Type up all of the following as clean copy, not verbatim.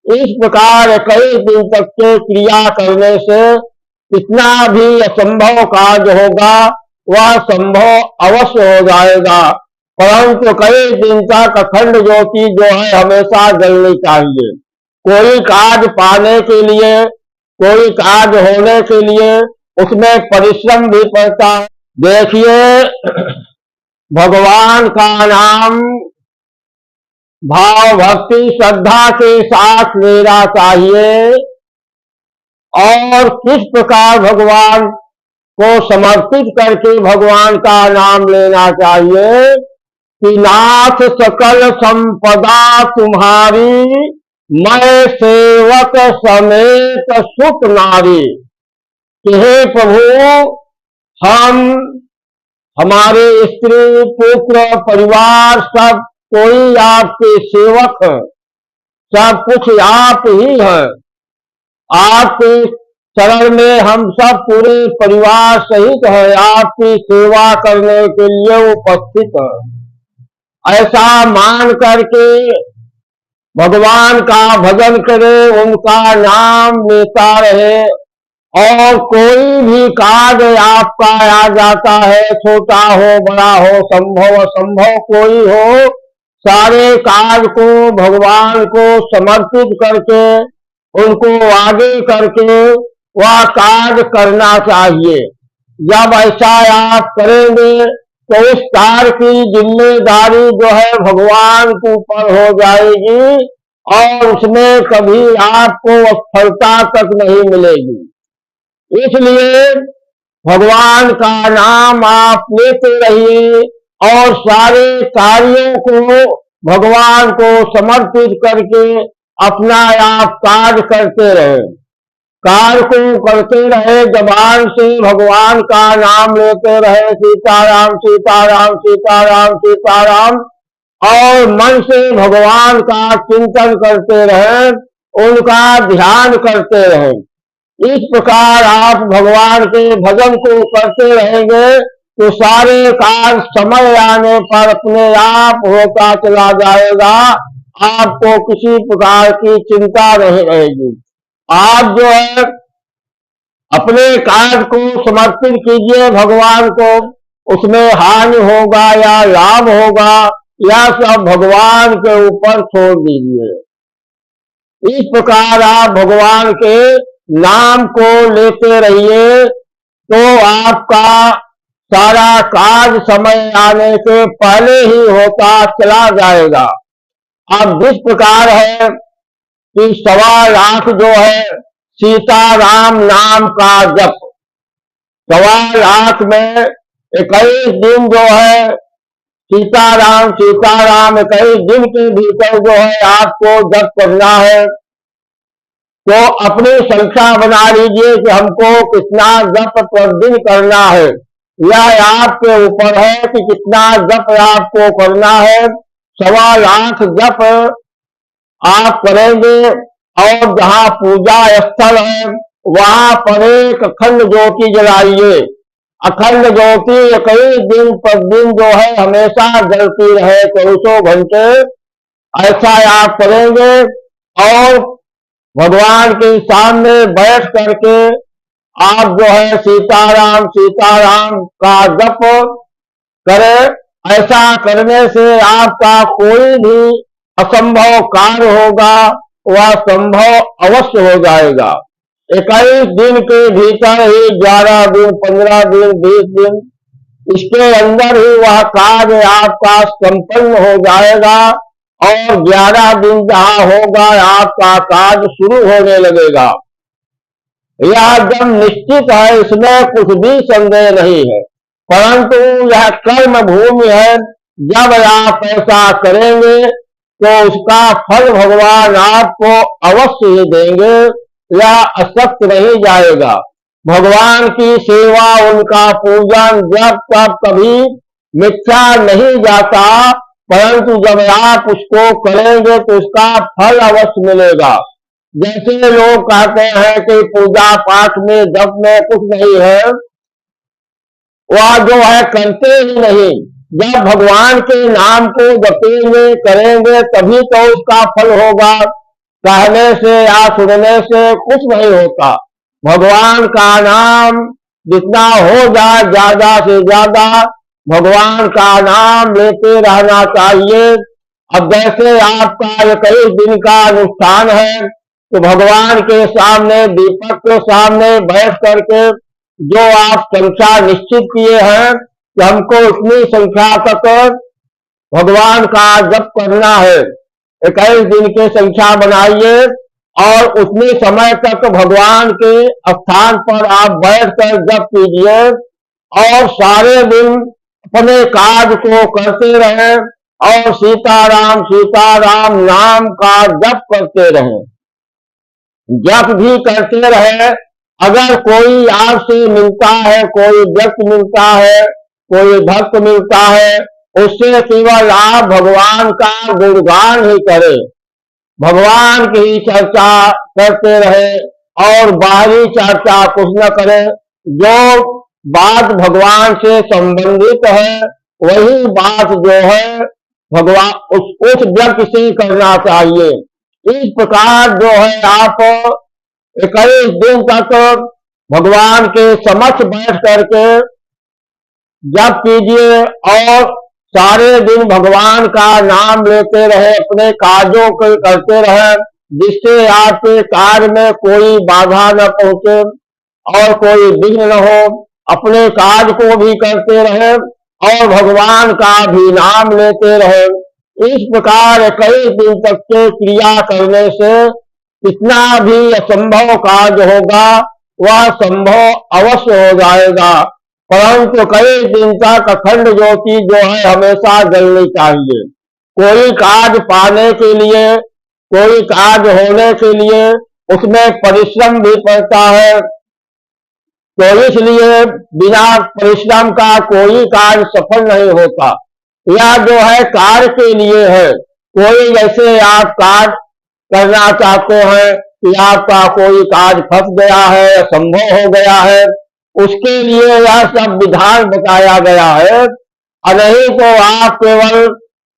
इस प्रकार कई दिन तक के क्रिया करने से कितना भी असंभव कार्य होगा वह संभव अवश्य हो जाएगा। परंतु कई दिन तक अखंड ज्योति जो है हमेशा जलनी चाहिए। कोई कार्य पाने के लिए, कोई कार्य होने के लिए उसमें परिश्रम भी पड़ता है। देखिए, भगवान का नाम भाव भक्ति श्रद्धा के साथ लेना चाहिए और किस प्रकार भगवान को समर्पित करके भगवान का नाम लेना चाहिए कि नाथ सकल संपदा तुम्हारी, मैं सेवक समेत सुत नारी। कि हे प्रभु, हम, हमारे स्त्री पुत्र परिवार सब कोई आपके सेवक हैं, सब कुछ आप ही हैं। आपके चरण में हम सब पूरे परिवार सहित हैं, आपकी सेवा करने के लिए उपस्थित हैं। ऐसा मान करके भगवान का भजन करे, उनका नाम लेता रहे और कोई भी कार्य आपका आ जाता है, छोटा हो बड़ा हो, संभव असंभव कोई हो, सारे कार्य को भगवान को समर्पित करके उनको आगे करके वह कार्य करना चाहिए। जब ऐसा आप करेंगे तो उस कार्य की जिम्मेदारी जो है भगवान के ऊपर हो जाएगी और उसमें कभी आपको सफलता तक नहीं मिलेगी। इसलिए भगवान का नाम आप लेते रहिए और सारे कार्यों को भगवान को समर्पित करके अपना आप कार्य करते रहे। कार्य को करते रहे, जबान से भगवान का नाम लेते रहे, सीताराम सीताराम सीताराम सीताराम, और मन से भगवान का चिंतन करते रहे, उनका ध्यान करते रहे। इस प्रकार आप भगवान के भजन को करते रहेंगे तो सारे कार्य समय आने पर अपने आप होता चला जाएगा। आपको किसी प्रकार की चिंता नहीं रहेगी। आप जो है अपने कार्य को समर्पित कीजिए भगवान को, उसमें हानि होगा या लाभ होगा या सब भगवान के ऊपर छोड़ दीजिए। इस प्रकार आप भगवान के नाम को लेते रहिए तो आपका सारा कार्य समय आने से पहले ही होता चला जाएगा। अब जिस प्रकार है कि 1.25 लाख जो है सीताराम नाम का जप, 1.25 लाख में 21 दिन जो है सीताराम सीताराम 21 दिन के भीतर जो है आपको जप करना है। तो अपनी संख्या बना लीजिए कि हमको कितना जप प्रतिदिन करना है। यह आपके ऊपर है कि कितना जप आपको करना है। 1.25 लाख जप आप करेंगे और जहाँ पूजा स्थल है वहां पर एक अखंड ज्योति जलाइए। अखंड ज्योति 21 दिन प्रतिदिन जो है हमेशा जलती रहे, 24 घंटे। ऐसा आप करेंगे और भगवान के सामने बैठ करके आप जो है सीताराम सीताराम का जप करें। ऐसा करने से आपका कोई भी असंभव कार्य होगा वह संभव अवश्य हो जाएगा। 21 दिन के भीतर ही 11 दिन 15 दिन 20 दिन इसके अंदर ही वह कार्य आपका संपन्न हो जाएगा और 11 दिन जहां होगा आपका कार्य शुरू होने लगेगा। यह एकदम निश्चित है, इसमें कुछ भी संदेह नहीं है। परंतु यह कर्म भूमि है, जब आप ऐसा करेंगे तो उसका फल भगवान आपको अवश्य ही देंगे, यह असत्य नहीं जाएगा। भगवान की सेवा, उनका पूजन जब तब कभी मिथ्या नहीं जाता, परंतु जब आप उसको करेंगे तो उसका फल अवश्य मिलेगा। जैसे लोग कहते हैं कि पूजा पाठ में जप में कुछ नहीं है, वह जो है करते ही नहीं। जब भगवान के नाम को जपेंगे करेंगे तभी तो उसका फल होगा, कहने से या सुनने से कुछ नहीं होता। भगवान का नाम जितना हो जाए ज्यादा से ज्यादा भगवान का नाम लेते रहना चाहिए। अब जैसे आपका 21 दिन का अनुष्ठान है तो भगवान के सामने, दीपक के सामने बैठ करके जो आप संख्या निश्चित किए हैं कि हमको इतनी संख्या तक भगवान का जप करना है, 21 दिन की संख्या बनाइए और उतने समय तक भगवान के स्थान पर आप बैठकर जप कीजिए और सारे दिन अपने कार्य को करते रहें और सीताराम नाम का जप करते रहें, जप भी करते रहें। अगर कोई आपसे मिलता है, कोई व्यक्ति मिलता है, कोई भक्त मिलता है, उससे केवल आप भगवान का गुणगान ही करें, भगवान की ही चर्चा करते रहे और बाहरी चर्चा कुछ न करें। जो बात भगवान से संबंधित है वही बात जो है भगवान उस व्यक्ति से करना चाहिए। इस प्रकार जो है आप 21 दिन तक भगवान के समक्ष बैठ करके जप कीजिए और सारे दिन भगवान का नाम लेते रहे, अपने कार्यों को करते रहे, जिससे आपके कार्य में कोई बाधा न पहुंचे और कोई विघ्न न हो। अपने कार्य को भी करते रहे और भगवान का भी नाम लेते रहे। इस प्रकार 21 दिन तक के क्रिया करने से कितना भी असंभव कार्य होगा वह संभव अवश्य हो जाएगा। परंतु कई दिन तक अखंड ज्योति जो है हमेशा जलनी चाहिए। कोई कार्य पाने के लिए, कोई कार्य होने के लिए उसमें परिश्रम भी पड़ता है, तो इसलिए बिना परिश्रम का कोई कार्य सफल नहीं होता। यह जो है कार्य के लिए है। कोई जैसे आप कार्य करना चाहते हैं कि आपका कोई कार्य फंस गया है, असंभव हो गया है, उसके लिए यह सब विधान बताया गया है। और नहीं तो आप केवल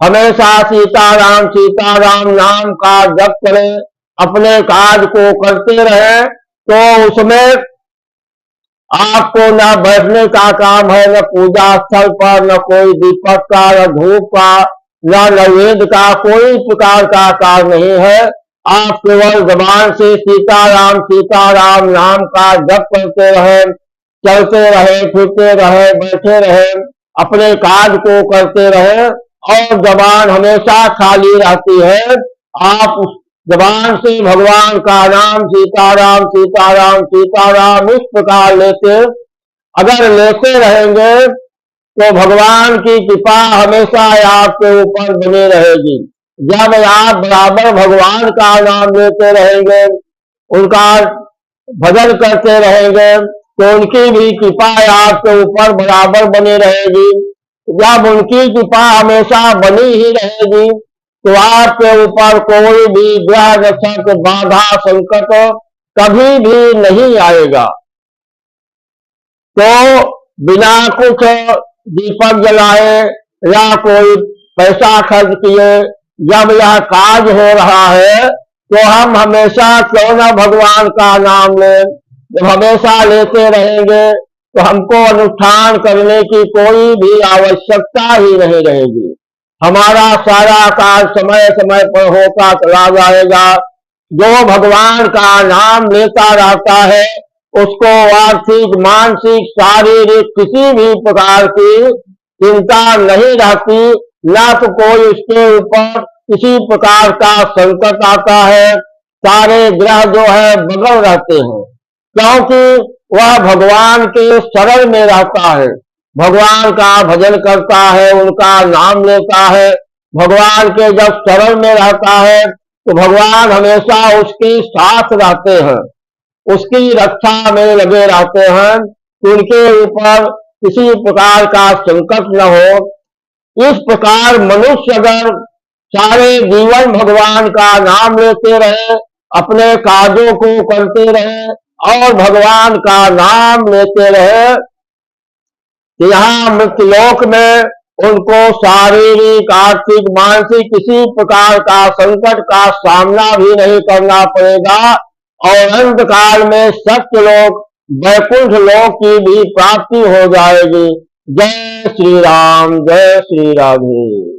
हमेशा सीताराम नाम का जप करें, अपने कार्य को करते रहें, तो उसमें आपको न बैठने का काम है, न पूजा स्थल पर, न कोई दीपक का, न धूप का, न नैवेद्य का, कोई प्रकार का कार्य नहीं है। आप केवल जबान से सीताराम नाम का जप करते रहे, चलते रहे, फिरते रहे, बैठे रहे, अपने कार्य को करते रहे और जबान हमेशा खाली रहती है। आप जबान से भगवान का नाम सीताराम इस प्रकार अगर लेते रहेंगे तो भगवान की कृपा हमेशा आपके ऊपर बनी रहेगी। जब आप बराबर भगवान का नाम लेते रहेंगे, उनका भजन करते रहेंगे, तो उनकी भी कृपा आपके ऊपर बराबर बनी रहेगी। जब उनकी कृपा हमेशा बनी ही रहेगी तो आपके ऊपर कोई भी ग्रह दशक, बाधा, संकट कभी भी नहीं आएगा। तो बिना कुछ दीपक जलाए या कोई पैसा खर्च किए जब यह कार्य हो रहा है तो हम हमेशा क्यों न भगवान का नाम लें। जब हमेशा लेते रहेंगे तो हमको अनुष्ठान करने की कोई भी आवश्यकता ही नहीं रहेगी। हमारा सारा कार्य समय समय पर होता चला जाएगा। जो भगवान का नाम लेता रहता है उसको आर्थिक, मानसिक, शारीरिक किसी भी प्रकार की चिंता नहीं रहती, न तो कोई उसके ऊपर किसी प्रकार का संकट आता है। सारे ग्रह जो है बगल रहते हैं क्योंकि वह भगवान के शरण में रहता है, भगवान का भजन करता है, उनका नाम लेता है। भगवान के जब शरण में रहता है तो भगवान हमेशा उसके साथ रहते हैं, उसकी रक्षा में लगे रहते हैं, उनके ऊपर किसी प्रकार का संकट न हो। इस प्रकार मनुष्य अगर सारे जीवन भगवान का नाम लेते रहे, अपने कार्यों को करते रहे और भगवान का नाम लेते रहे, यहाँ मृत्युलोक में उनको शारीरिक, आर्थिक, मानसिक किसी प्रकार का संकट का सामना भी नहीं करना पड़ेगा और अंत काल में सत्य लोक, वैकुंठ लोक की भी प्राप्ति हो जाएगी। जय श्री राम, जय श्री राधे।